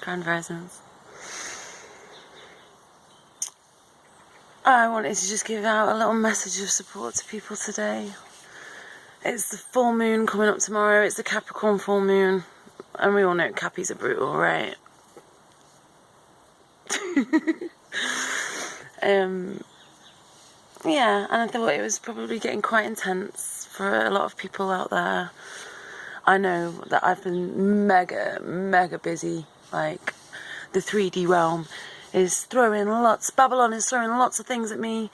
Grand Risings. I wanted to just give out a little message of support to people today. It's the full moon coming up tomorrow. It's the Capricorn full moon. And we all know Cappies are brutal, right? Yeah, and I thought it was probably getting quite intense for a lot of people out there. I know that I've been mega busy. Like, the 3D realm is throwing lots, Babylon is throwing lots of things at me,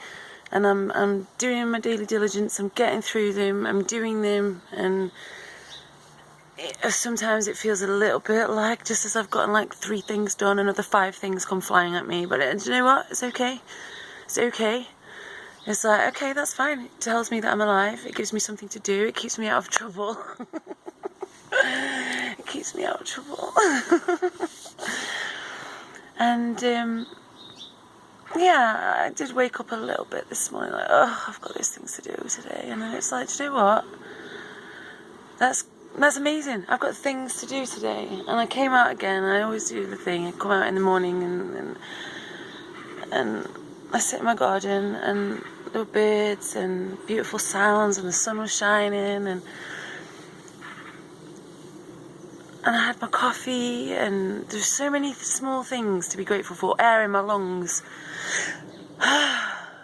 and I'm doing my daily diligence, I'm getting through them, I'm doing them, and sometimes it feels a little bit like, just as I've gotten like 3 things done, another 5 things come flying at me, but do you know what, it's okay, it's okay. It's like, okay, that's fine. It tells me that I'm alive. It gives me something to do. It keeps me out of trouble. It keeps me out of trouble. And, yeah, I did wake up a little bit this morning, like, oh, I've got those things to do today. And then it's like, do you know what? That's amazing. I've got things to do today. And I came out again. I always do the thing. I come out in the morning and I sit in my garden, and there were birds and beautiful sounds, and the sun was shining, and I had my coffee, and there's so many small things to be grateful for. Air in my lungs.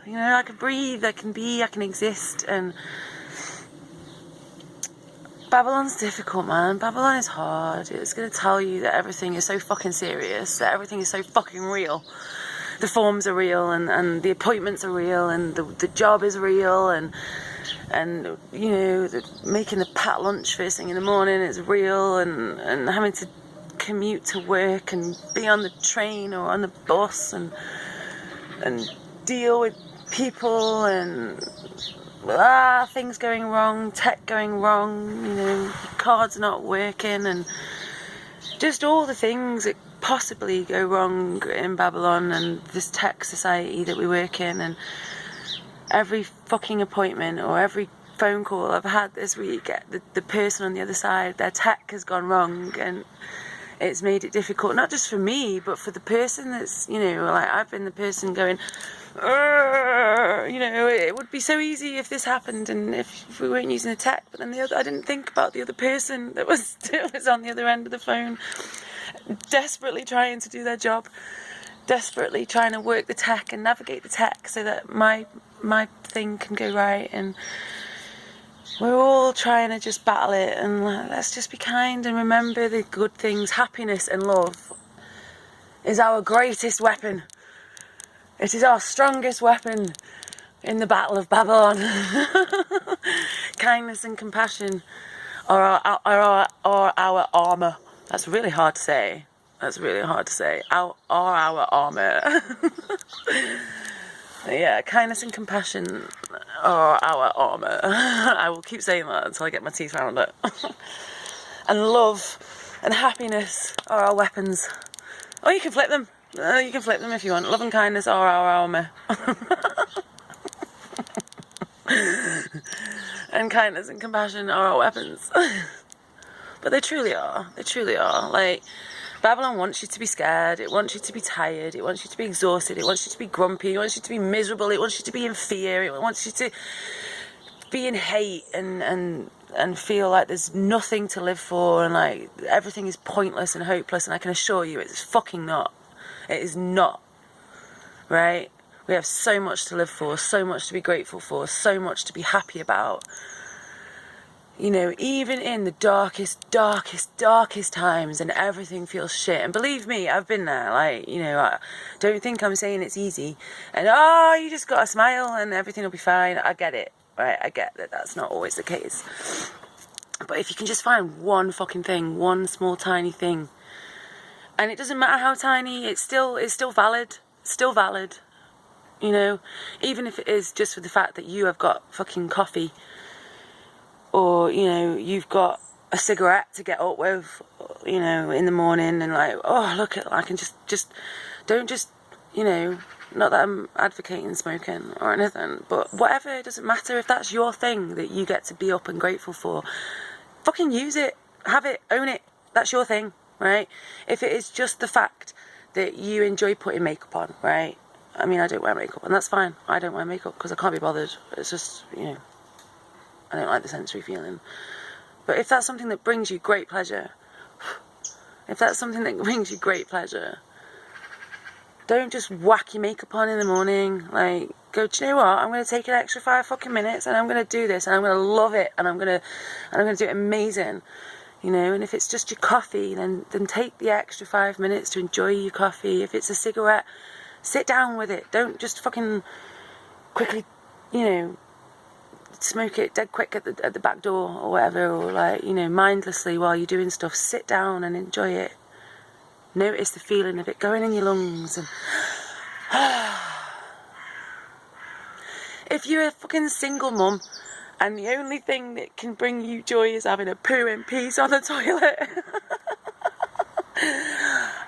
You know, I can breathe, I can be, I can exist, and Babylon's difficult, man. Babylon is hard. It's going to tell you that everything is so fucking serious, that everything is so fucking real. The forms are real, and the appointments are real, and the job is real, and you know, making the packed lunch first thing in the morning is real, and having to commute to work and be on the train or on the bus and deal with people and things going wrong, tech going wrong, you know, cards not working, and just all the things that possibly go wrong in Babylon and this tech society that we work in. And every fucking appointment or every phone call I've had this week, the person on the other side, their tech has gone wrong, and it's made it difficult, not just for me, but for the person that's, you know, like, I've been the person going, you know, it would be so easy if this happened and if we weren't using the tech, but then I didn't think about the other person that was on the other end of the phone, desperately trying to do their job, desperately trying to work the tech and navigate the tech so that my thing can go right. And we're all trying to just battle it, and let's just be kind and remember the good things. Happiness and love is our greatest weapon. It is our strongest weapon in the battle of Babylon. Kindness and compassion are our armour. That's really hard to say. Are our armour. Yeah, kindness and compassion are our armour. I will keep saying that until I get my teeth around it. And love and happiness are our weapons. Oh, you can flip them. You can flip them if you want. Love and kindness are our armour. And kindness and compassion are our weapons. But they truly are. They truly are. Like, Babylon wants you to be scared, it wants you to be tired, it wants you to be exhausted, it wants you to be grumpy, it wants you to be miserable, it wants you to be in fear, it wants you to be in hate and feel like there's nothing to live for, and like everything is pointless and hopeless. And I can assure you it's fucking not. It is not. Right? We have so much to live for, so much to be grateful for, so much to be happy about. You know, even in the darkest times, and everything feels shit. And believe me, I've been there. Like, you know, I don't think I'm saying it's easy. And, you just got to smile and everything will be fine. I get it, right? I get that that's not always the case. But if you can just find one fucking thing, one small tiny thing, and it doesn't matter how tiny, it's still valid. It's still valid. You know, even if it is just for the fact that you have got fucking coffee, or, you know, you've got a cigarette to get up with, you know, in the morning, and like, oh, look at, I can just, don't just, you know, not that I'm advocating smoking or anything, but whatever, it doesn't matter. If that's your thing that you get to be up and grateful for, fucking use it, have it, own it, that's your thing, right? If it is just the fact that you enjoy putting makeup on, right? I mean, I don't wear makeup, and that's fine. I don't wear makeup because I can't be bothered. It's just, you know, I don't like the sensory feeling. But if that's something that brings you great pleasure, don't just whack your makeup on in the morning. Like, go, do you know what? I'm going to take an extra 5 fucking minutes and I'm going to do this and I'm going to love it and I'm going to do it amazing. You know, and if it's just your coffee, then take the extra 5 minutes to enjoy your coffee. If it's a cigarette, sit down with it. Don't just fucking quickly, you know, smoke it dead quick at the back door or whatever, or like, you know, mindlessly while you're doing stuff. Sit down and enjoy it. Notice the feeling of it going in your lungs. And if you're a fucking single mum and the only thing that can bring you joy is having a poo in peace on the toilet,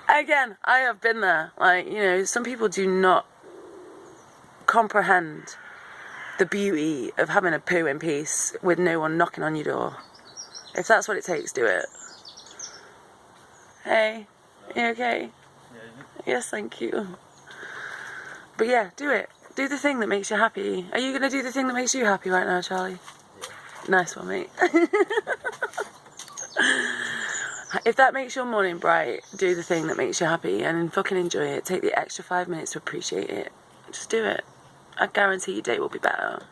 again, I have been there. Like, you know, some people do not comprehend the beauty of having a poo in peace with no one knocking on your door. If that's what it takes, do it. Hey, you okay? Yes, thank you. But yeah, do it. Do the thing that makes you happy. Are you going to do the thing that makes you happy right now, Charlie? Yeah. Nice one, mate. If that makes your morning bright, do the thing that makes you happy and fucking enjoy it. Take the extra 5 minutes to appreciate it. Just do it. I guarantee your day will be better.